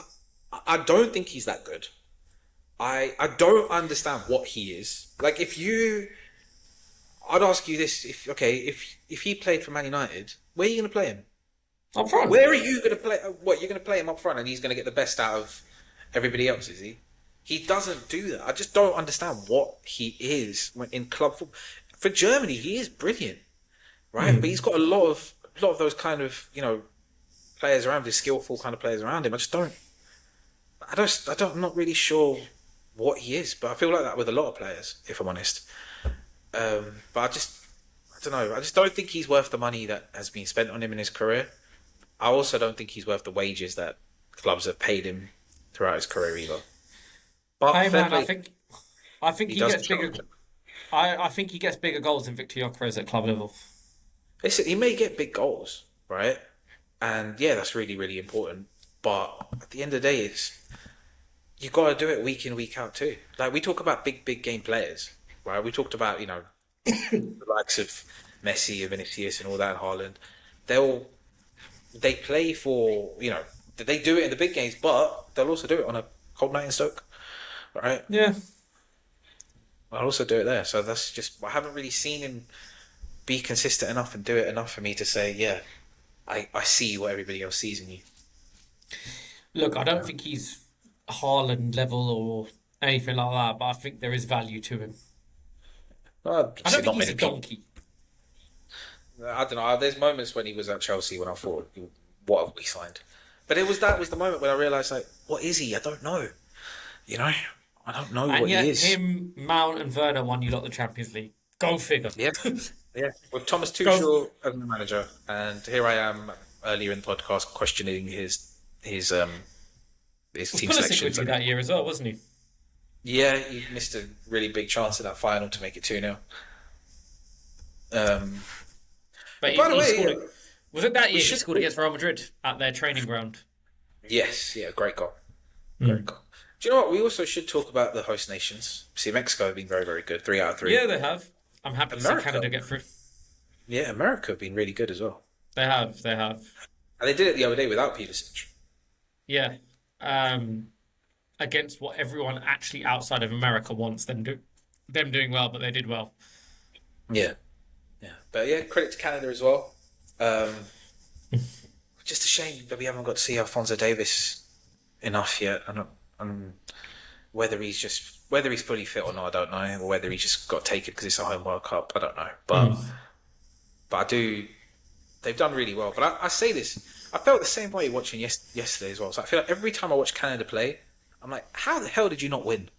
I don't think he's that good. I don't understand what he is. Like, I'd ask you this: if he played for Man United, where are you going to play him? Up front. Where are you going to play? What, you're going to play him up front, and he's going to get the best out of everybody else? Is he? He doesn't do that. I just don't understand what he is when in club football. For Germany, he is brilliant, right? But he's got a lot of those kind of players around him, skillful kind of players around him. I'm not really sure what he is, but I feel like that with a lot of players, if I'm honest. But I don't know. I just don't think he's worth the money that has been spent on him in his career. I also don't think he's worth the wages that clubs have paid him throughout his career either. But Hey man, fair I play, think he does gets the bigger. job. I think he gets bigger goals than Victor Gyökeres at club level. Listen, he may get big goals, right? And yeah, that's really, really important. But at the end of the day, you got to do it week in, week out too. Like, we talk about big game players, right? We talked about the likes of Messi, Vinicius, and all that, and Haaland. They play for they do it in the big games, but they'll also do it on a cold night in Stoke, right? Yeah. I'll also do it there. So that's just, I haven't really seen him be consistent enough and do it enough for me to say, yeah, I see what everybody else sees in you. Look, I don't think he's Haaland level or anything like that, but I think there is value to him. I don't think he's a donkey. I don't know. There's moments when he was at Chelsea when I thought, what have we signed? But that was the moment when I realised, like, what is he? I don't know. I don't know And what yet he is. him, Mount and Werner won you lot the Champions League. Go figure. Yeah. With Thomas Tuchel as the manager, and here I am earlier in the podcast questioning his team Pulisic selection. with you that year as well, wasn't he? Yeah, he missed a really big chance in that final to make it 2-0. But By the way, scored. Was it that year he should- scored against Real Madrid at their training ground? Yes, yeah, great goal. Great goal. Do you know what? We also should talk about the host nations. See, Mexico have been very, very good. 3 out of 3. Yeah, they have. I'm happy to see America. Canada get through. Yeah, America have been really good as well. They have. And they did it the other day without Pulisic. Yeah. Against what everyone actually outside of America wants them doing well, but they did well. Yeah. But yeah, credit to Canada as well. Just a shame that we haven't got to see Alphonso Davies enough yet. Whether he's fully fit or not, I don't know. Or whether he just got taken because it's a home World Cup, I don't know. But I do. They've done really well. But I say this, I felt the same way watching yesterday as well. So I feel like every time I watch Canada play, I'm like, how the hell did you not win?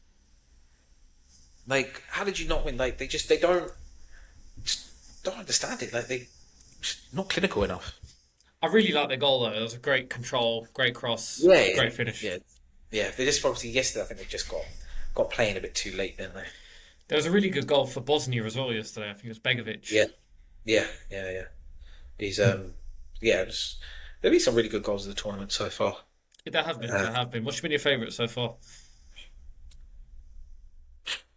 Like, how did you not win? Like, they don't understand it. Like, not clinical enough. I really like their goal though. It was a great control, great cross, Yeah, yeah, great finish. yeah, yeah. They just obviously yesterday. I think they just got playing a bit too late, didn't they? There was a really good goal for Bosnia as well yesterday. I think it was Begovic. Yeah, yeah, yeah, yeah. He's yeah. There'll be some really good goals in the tournament so far. There have been, Uh, there have been. What's been your favourite so far?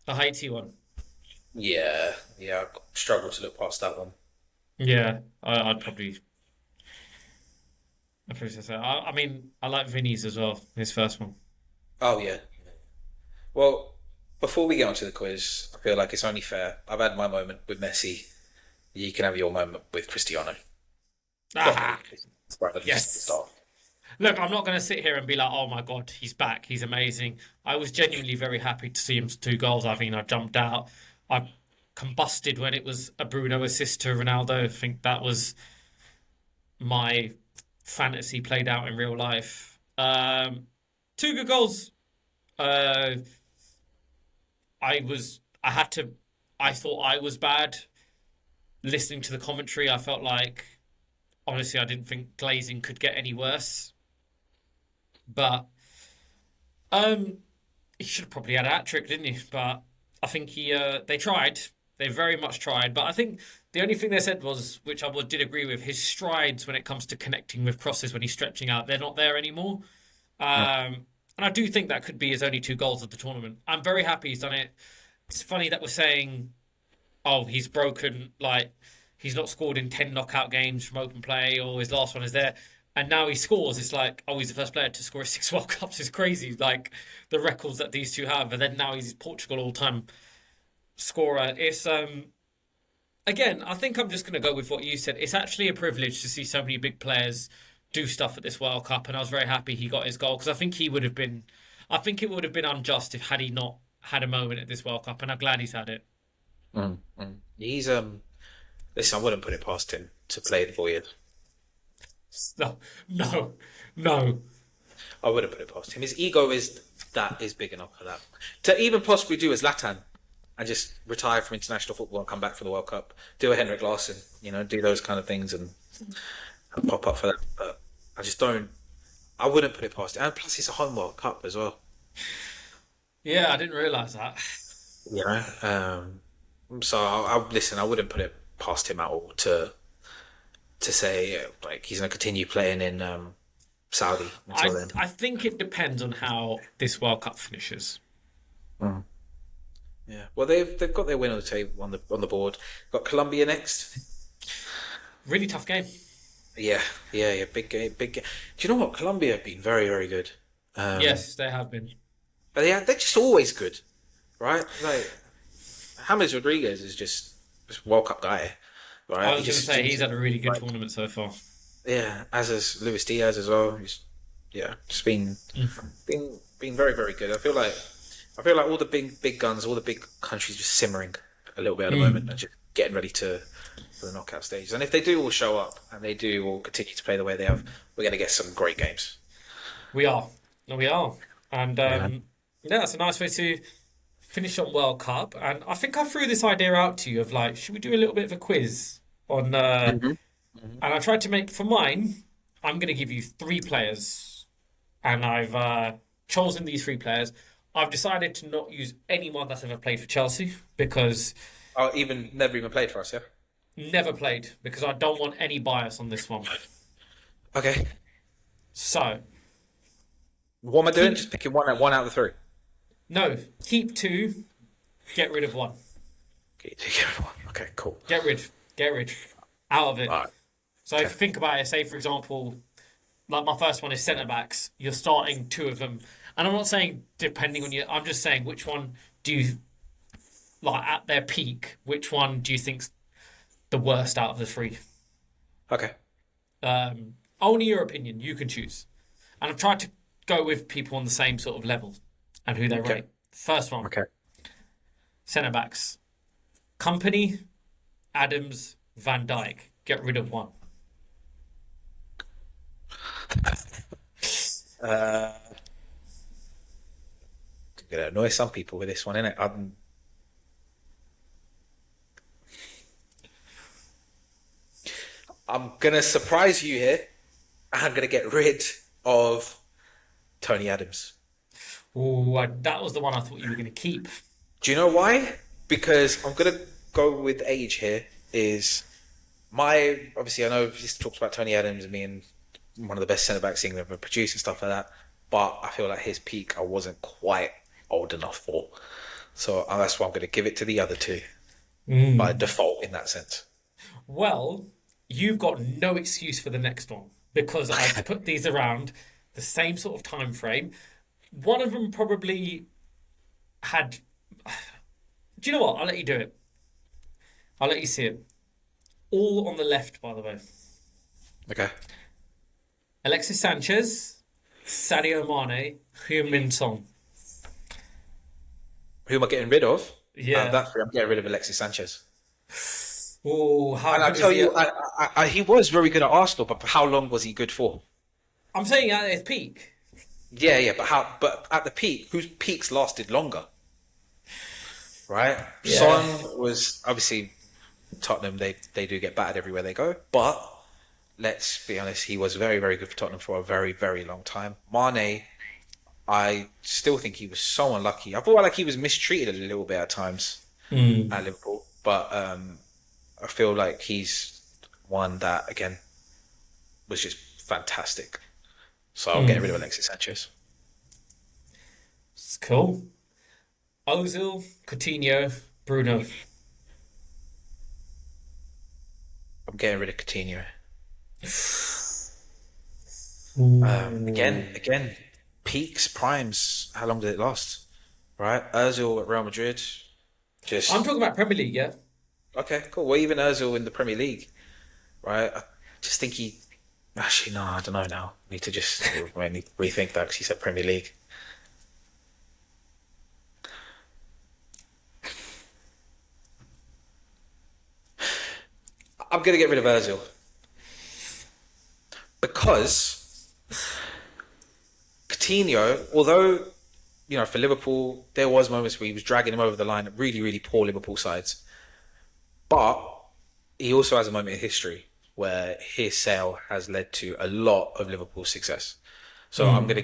The Haiti one. yeah, yeah. I struggle to look past that one. Yeah, I'd probably say so. I mean, I like Vini's as well. His first one. Oh yeah. Well, before we get onto the quiz, I feel like it's only fair. I've had my moment with Messi. You can have your moment with Cristiano. Ah, Right at the yes. start. Look, I'm not going to sit here and be like, "Oh my God, he's back. He's amazing." I was genuinely very happy to see him 2 goals. I think I jumped out. I combusted when it was a Bruno assist to Ronaldo. I think that was my fantasy played out in real life. 2 good goals. Uh, I had to. I thought I was bad. Listening to the commentary, I felt like honestly, I didn't think Glazing could get any worse. But he should have probably had a hat trick, didn't he? But I think they tried. They very much tried. But I think the only thing they said was, which did agree with, his strides when it comes to connecting with crosses when he's stretching out, they're not there anymore. And I do think that could be his only 2 goals of the tournament. I'm very happy he's done it. It's funny that we're saying, oh, he's broken, like, he's not scored in 10 knockout games from open play, or his last one is there. And now he scores. It's like, oh, he's the first player to score 6 World Cups. It's crazy, like, the records that these two have. And then now he's Portugal all-time scorer. It's, again, I think I'm just going to go with what you said. It's actually a privilege to see so many big players do stuff at this World Cup, and I was very happy he got his goal because I think it would have been unjust if had he not had a moment at this World Cup, and I'm glad he's had it. He's listen, I wouldn't put it past him to play the voyage. No, no, no. I wouldn't put it past him. His ego is big enough for that. To even possibly do as Latan and just retire from international football and come back for the World Cup. Do a Henrik Larsson, do those kind of things and pop up for that. But I wouldn't put it past him. And plus it's a home World Cup as well. Yeah, I didn't realise that. So listen, I wouldn't put it past him at all to say like he's going to continue playing in Saudi until then. I think it depends on how this World Cup finishes. Yeah. Well, they've got their win on the table on the board. Got Colombia next. Really tough game. Yeah. Big game. Do you know what? Colombia have been very, very good. Yes, they have been. But they're just always good, right? Like James Rodriguez is just World Cup guy, right? I was going to say he's had a really good tournament so far. Yeah, as is Luis Diaz as well. Just been very, very good. I feel like all the big guns, all the big countries just simmering a little bit at the moment and just getting ready for the knockout stages. And if they do all show up and they do all continue to play the way they have, we're going to get some great games. We are. And that's a nice way to finish on World Cup. And I think I threw this idea out to you of like, should we do a little bit of a quiz on? And I tried to make for mine. I'm going to give you 3 players, and I've chosen these 3 players. I've decided to not use anyone that's ever played for Chelsea because Never even played for us, yeah. Never played because I don't want any bias on this one. Okay. So, what am I doing? Just picking one out of the 3. No, keep 2, get rid of 1. Okay, cool. Get rid, out of it. Right. So if you think about it, say for example, like my first one is centre backs. You're starting 2 of them, and I'm not saying depending on you. I'm just saying which one do you like at their peak? Which one do you think's the worst out of the 3? Okay. Only your opinion. You can choose, and I've tried to go with people on the same sort of level and who they rate. First one. Okay. Centre backs. Company, Adams, Van Dijk. Get rid of 1. Gonna annoy some people with this one, innit? I'm gonna surprise you here. I'm gonna get rid of Tony Adams. Oh, that was the one I thought you were going to keep. Do you know why? Because I'm gonna go with age here. Is my obviously I know this talks about Tony Adams and being one of the best centre backs England ever produced and stuff like that. But I feel like his peak I wasn't quite old enough for. So that's why I'm going to give it to the other two by default in that sense. Well, you've got no excuse for the next one because I've put these around the same sort of time frame. One of them probably had. Do you know what? I'll let you do it. I'll let you see it. All on the left, by the way. Okay. Alexis Sanchez, Sadio Mane, Heung-min Son. Who am I getting rid of? Yeah. That three, I'm getting rid of Alexis Sanchez. Oh, how And I good tell is he? you, he was very good at Arsenal, but how long was he good for? I'm saying at his peak. Yeah, but how? But at the peak, whose peaks lasted longer? Right. Yeah. Son was obviously Tottenham. They do get battered everywhere they go, but let's be honest, he was very very good for Tottenham for a very very long time. Mane, I still think he was so unlucky. I felt like he was mistreated a little bit at times at Liverpool, but I feel like he's one that again was just fantastic. So I'm getting rid of Alexis Sanchez. It's cool. Ozil, Coutinho, Bruno. I'm getting rid of Coutinho. Again, peaks, primes. How long did it last? Right, Ozil at Real Madrid. Just I'm talking about Premier League, yeah? okay, cool. Well, even Ozil in the Premier League, right? I just think he. Actually, no, I don't know now. Need to just really rethink that because he said Premier League. I'm gonna get rid of Ozil because Coutinho, although for Liverpool, there was moments where he was dragging him over the line. Really, really poor Liverpool sides, but he also has a moment in history where his sale has led to a lot of Liverpool's success. So I'm gonna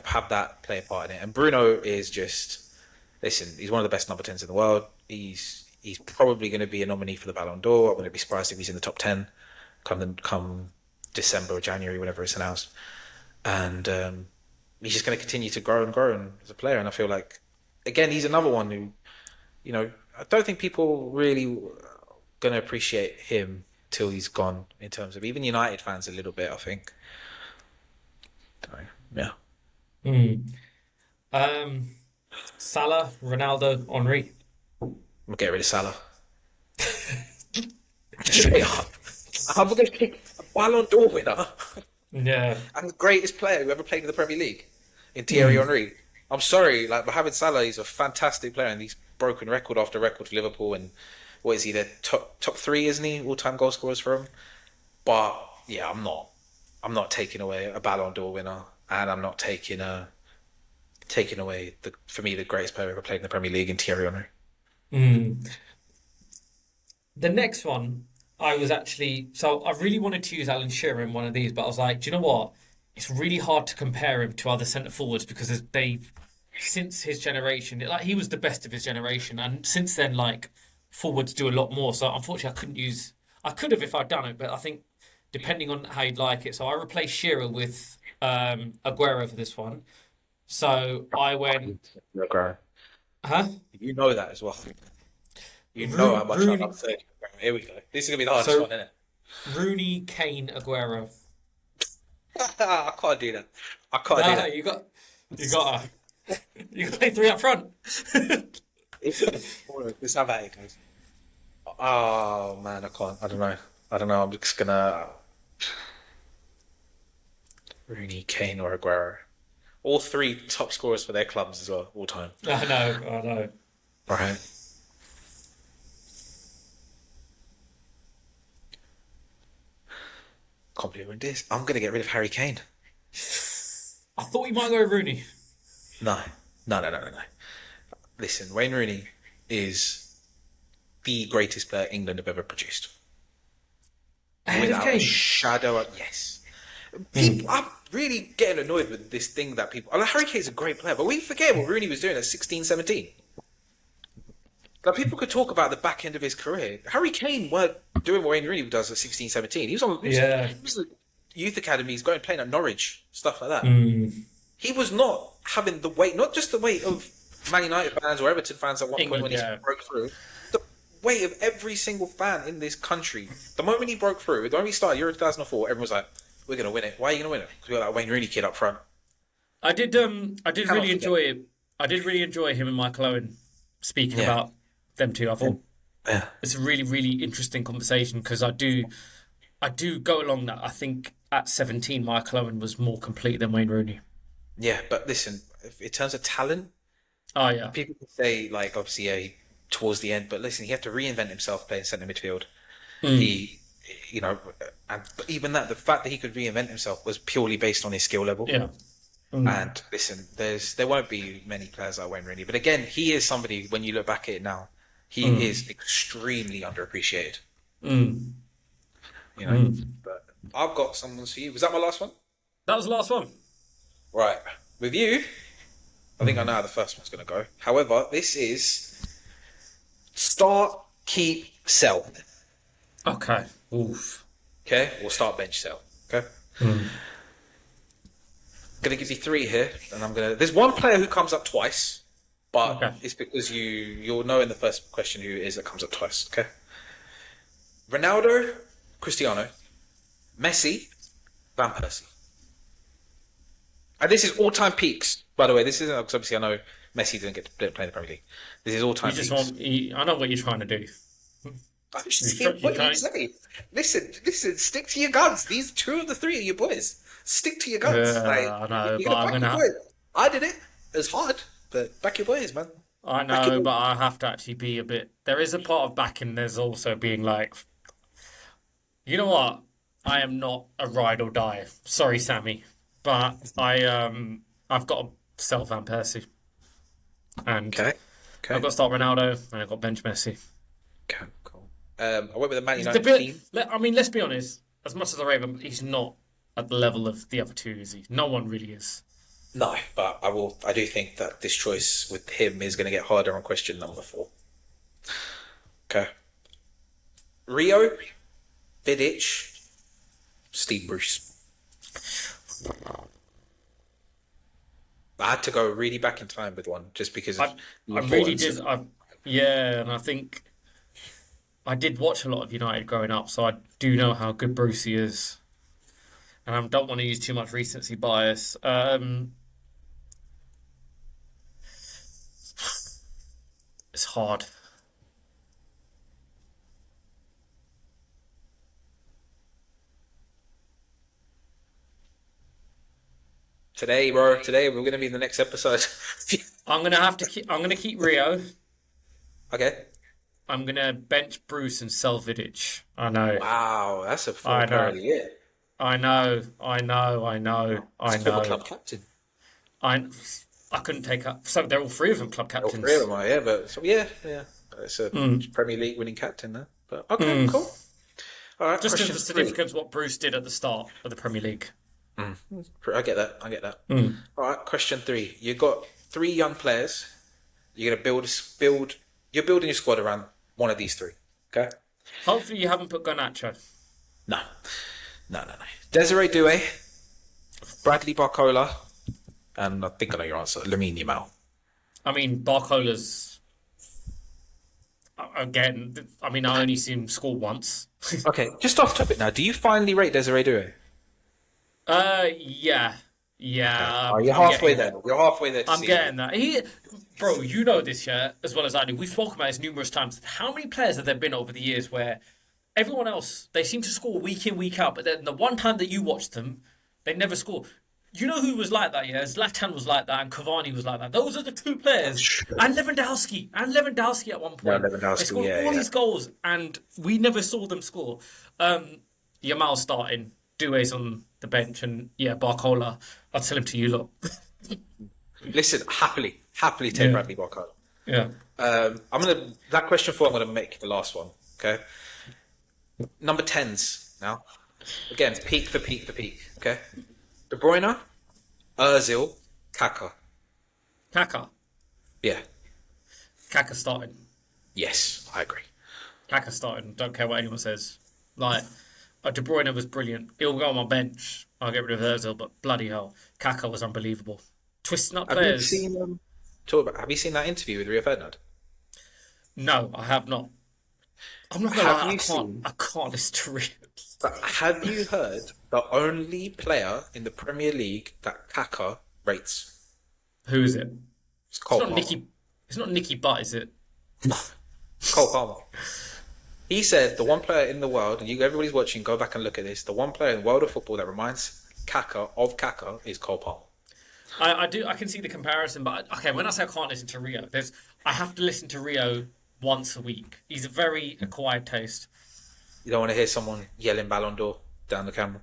have that play a part in it. And Bruno is just listen. He's one of the best number 10s in the world. He's probably going to be a nominee for the Ballon d'Or. I'm going to be surprised if he's in the top 10 come December or January, whenever it's announced. And he's just going to continue to grow and grow as a player. And I feel like, again, he's another one who, I don't think people really going to appreciate him till he's gone. In terms of even United fans, a little bit, I think. Yeah. Salah, Ronaldo, Henry. I'm gonna get rid of Salah. Straight up. I'm gonna pick a Ballon d'Or winner Yeah. and the greatest player who ever played in the Premier League in Thierry Henry. I'm sorry, like Mohamed Salah, he's a fantastic player and he's broken record after record for Liverpool. And what is he? The top three, isn't he? All-time goal scorers for him. But yeah, I'm not taking away a Ballon d'Or winner, and I'm not taking away for me the greatest player ever played in the Premier League in Thierry Henry. The next one, I really wanted to use Alan Shearer in one of these, but I was like, do you know what? It's really hard to compare him to other centre forwards because since his generation, like he was the best of his generation, and since then, like forwards do a lot more. So unfortunately, I could have if I'd done it, but I think depending on how you'd like it. So I replaced Shearer with Aguero for this one. So I went, Aguero. huh? You know that as well. You know how much I love Sergio Aguero. Here we go. This is gonna be the hardest one, isn't it? Rooney, Kane, Aguero. I can't do that. I can't do No, that. you got to play three up front. Let's have how it goes. Oh man, I can't. I don't know. I'm just gonna Rooney, Kane, or Aguero. All three top scorers for their clubs as well, all time. I know. Right. Can't believe we're in this. I'm gonna get rid of Harry Kane. I thought you might go Rooney. No. Listen, Wayne Rooney is the greatest player England have ever produced. Ahead of without a Kane? shadow of yes. People, I'm really getting annoyed with this thing that people. Like, Harry Kane's a great player, but we forget what Rooney was doing at 16, 17. Like, people could talk about the back end of his career. Harry Kane weren't doing what Wayne Rooney does at 16, 17. He was on he was at youth academies, going playing at Norwich, stuff like that. He was not having the weight, not just the weight of Man United fans or Everton fans at one point when he broke through. The weight of every single fan in this country. The moment he broke through, the moment he started Euro 2004, everyone was like, "We're going to win it." Why are you going to win it? Because we got that Wayne Rooney kid up front. I did really enjoy it. I did really enjoy him and Michael Owen speaking about them two. I thought it's a really, really interesting conversation because I do go along that. I think at 17, Michael Owen was more complete than Wayne Rooney. Yeah, but listen, in terms of talent, people can say, like, obviously, towards the end, but listen, he had to reinvent himself playing centre midfield. He, and even that, the fact that he could reinvent himself was purely based on his skill level. Yeah. And listen, there won't be many players like Wayne Rooney, but again, he is somebody, when you look back at it now, he is extremely underappreciated. But I've got someone's for you. Was that my last one? That was the last one. Right. With you, I think I know how the first one's going to go. However, this is start, keep, sell. Okay. Oof. Okay? We'll start, bench, sell. Okay? I'm going to give you three here, and there's one player who comes up twice, but it's because you'll know in the first question who it is that comes up twice. Okay? Ronaldo, Cristiano, Messi, Van Persie. And this is all-time peaks, by the way. This isn't, because obviously I know Messi didn't play in the Premier League. This is all-time peaks. I know what you're trying to do. I'm just saying, what you say? Listen, stick to your guns. These two of the three are your boys. Stick to your guns. I know, but I'm gonna. I did it. It was hard, but back your boys, man. I know, but I have to actually be a bit. There is a part of backing. There's also being like, you know what? I am not a ride or die. Sorry, Sammy, but I've got to sell Van Persie, and I've got to start Ronaldo, and I've got bench Messi. Okay, cool. I went with the Man United team. I mean, let's be honest. As much as I rate him, he's not at the level of the other two, is he? No one really is. No, but I do think that this choice with him is going to get harder on question number 4. Okay. Rio, Vidic, Steve Bruce. I had to go really back in time with one just because I really did. And I think I did watch a lot of United growing up, so I do know how good Brucey is. And I don't want to use too much recency bias. It's hard. Today, bro. Today we're gonna be in the next episode. I'm gonna keep Rio. Okay. I'm gonna bench Bruce and sell Vidic. I know. Wow, that's a full parody. Yeah. I know. Club captain. I couldn't take up. So they're all three of them club captains. All three of them are, yeah. But so yeah. It's a Premier League winning captain there. But okay, cool. All right. Just in the significance of what Bruce did at the start of the Premier League. I get that. All right. Question 3. You got 3 young players. You're gonna build. You're building your squad around one of these 3. Okay. Hopefully, you haven't put Garnacho. No. Desiree Doué, Bradley Barcola, and I think I know your answer, Lamine Yamal. I mean, Barcola's... Again, I only see him score once. Okay, just off topic now. Do you finally rate Desiree Doué? Yeah. Yeah. Okay. You're halfway there. You're halfway there. I'm getting that. Bro, you know this, yeah, as well as I do. We've spoken about this numerous times. How many players have there been over the years where everyone else, they seem to score week in, week out, but then the one time that you watch them, they never score. You know who was like that, yeah? Zlatan was like that, and Cavani was like that. Those are the 2 players. And Lewandowski at one point. Yeah, Lewandowski, they scored all these goals, and we never saw them score. Yamal starting, Doué's on the bench, and Barcola, I'll tell him to you lot. Listen, happily take Bradley Barcola. Yeah. That question 4, I'm gonna make the last one. Okay. Number 10s. now. Again, peak for peak for peak. Okay. De Bruyne, Ozil, Kaka. Kaka. Yeah. Kaka started. Yes, I agree. Kaka started. Don't care what anyone says. Like, De Bruyne was brilliant. He'll go on my bench. I'll get rid of Ozil, but bloody hell, Kaka was unbelievable. Twisting up Have you players. seen have you seen that interview with Rio Ferdinand? No, I have not. I'm not gonna Have lie, you seen? I can't listen to Rio. But have you heard the only player in the Premier League that Kaka rates? Who is it? It's It's Cole not Palmer. Nicky. It's not Nicky Butt, is it? Cole Palmer. He said the one player in the world, and everybody's watching, go back and look at this. The one player in the world of football that reminds Kaka of Kaka is Cole Palmer. I can see the comparison, but okay, when I say I can't listen to Rio, I have to listen to Rio once a week. He's a very acquired taste. You don't want to hear someone yelling Ballon d'Or down the camera.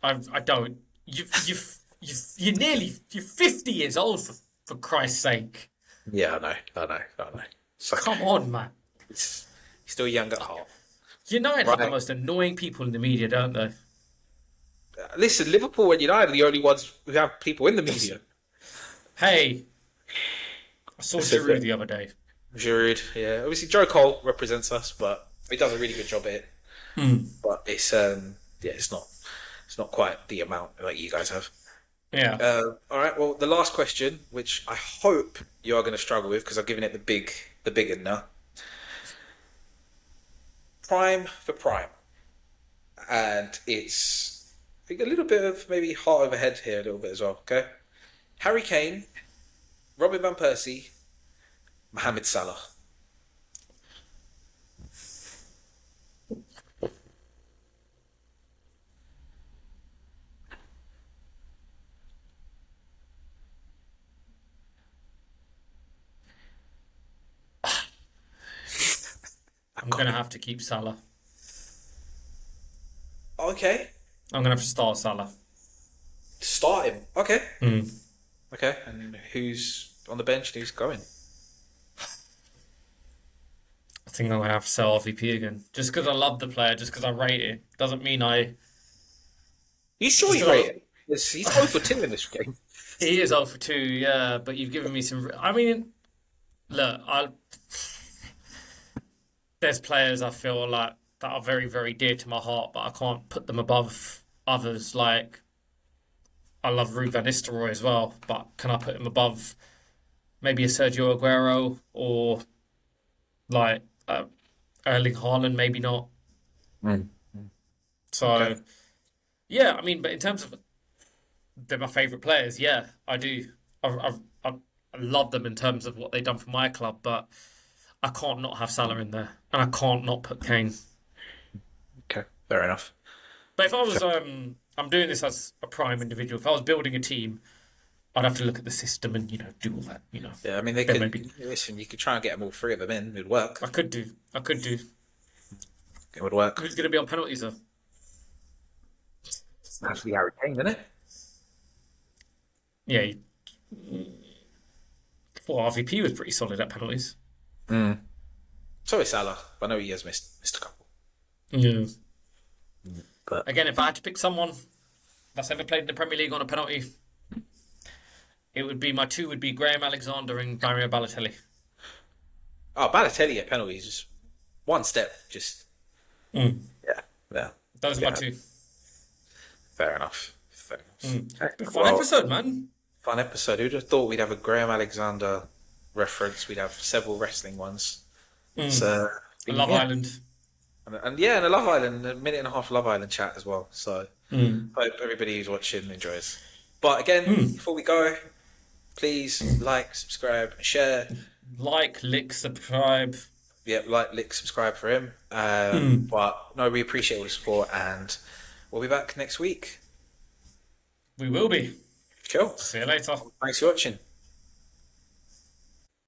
I don't. You're 50 years old for Christ's sake. Yeah, I know. So, Come on, man. he's still young at heart. United have the Right. most annoying people in the media, don't they? Listen, Liverpool and United are the only ones who have people in the media. Hey, I saw This is Giroud it. the other day. Giroud, yeah. Obviously, Joe Cole represents us, but he does a really good job at it. But it's it's not quite the amount that you guys have. Yeah. All right. Well, the last question, which I hope you are going to struggle with because I've given it the big one now. Prime for prime, and it's I think a little bit of maybe heart over head here a little bit as well. Okay. Harry Kane, Robin van Persie, Mohamed Salah. I'm going to have to keep Salah. Okay. I'm going to have to start Salah. Start him. Okay. Mm. Okay. And who's on the bench? Who's going? I think I'm going to have to sell RVP again. Just because I love the player, just because I rate it, doesn't mean I... You sure you Still- rate him? He's 0 for 2 in this game. He is 0 for 2, yeah, but you've given me some... I mean, look, there's players I feel like that are very, very dear to my heart, but I can't put them above others. Like, I love Ruud van Nistelrooy as well, but can I put him above maybe a Sergio Aguero or like Erling Haaland? Maybe not. So, Okay. yeah, I mean, but in terms of they're my favourite players, yeah, I do. I love them in terms of what they've done for my club, but I can't not have Salah in there, and I can't not put Kane. Okay. Fair enough. But if I was, I'm doing this as a prime individual. If I was building a team, I'd have to look at the system and do all that. Yeah, I mean, they Then could maybe listen. You could try and get them all three of them in. It'd work. I could do. It would work. Who's going to be on penalties though? That's the Harry Kane, isn't it? Yeah, well, RVP was pretty solid at penalties. So is Salah. I know he has missed a couple. Yeah. But Again, if I had to pick someone that's ever played in the Premier League on a penalty, it would be my two would be Graham Alexander and Mario Balotelli. Balotelli at penalties, just one step. Just yeah. Those are Yeah. my two. Fair enough. Fun episode, man. Fun episode. Who'd have thought we'd have a Graham Alexander reference? We'd have several wrestling ones. It's Love Island. and a Love Island, a minute and a half Love Island chat as well. So hope everybody who's watching enjoys. But again, before we go, please like, subscribe, and share. Like, lick, subscribe. Yeah, like, subscribe for him. But no, we appreciate all the support, and we'll be back next week. We will be. Cool. See you later. Thanks for watching.